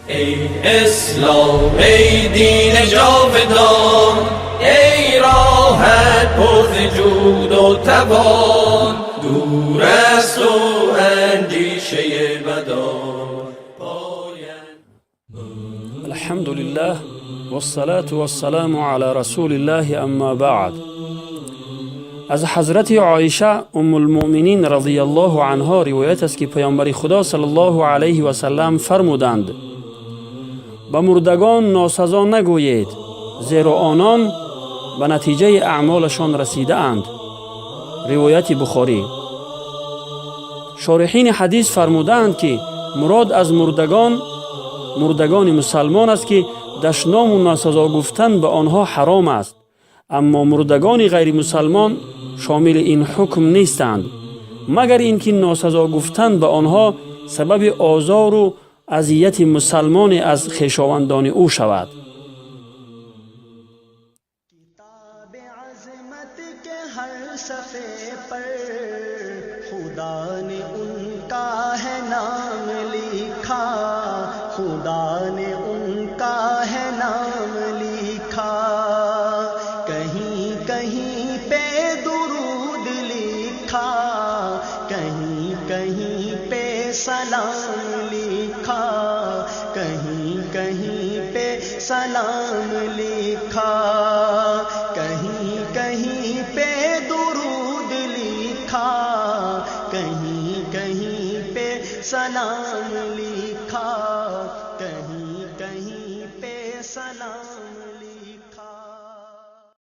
ای اسلام ای دین جاودان، ای راحت پر جود و توان، دور است و اندیشه بدان. الحمد لله والصلاة والسلام على رسول الله، اما بعد. از حضرت عایشه ام المؤمنین رضی الله عنها روایت است که پیامبر خدا صلی الله علیه و سلم فرمودند: به مردگان ناسزا نگویید، زیرا آنان به نتیجه اعمالشان رسیده اند. روایت بخاری. شارحین حدیث فرمودند که مراد از مردگان مسلمان است که دشنام و ناسزا گفتن به آنها حرام است، اما مردگان غیر مسلمان شامل این حکم نیستند، مگر اینکه ناسزا گفتن به آنها سبب آزار و اذیت مسلمان از خویشاوندان او شود. किताब अज़मत के हर सफ़े पर खुदा ने उनका है नाम लिखा, खुदा ने उनका है नाम लिखा। कहीं कहीं पे दुरूद लिखा, कहीं कहीं पे सलाम लिखा, कहीं कहीं पे सलाम लिखा, कहीं कहीं पे दुरूद लिखा, कहीं कहीं पे सलाम लिखा।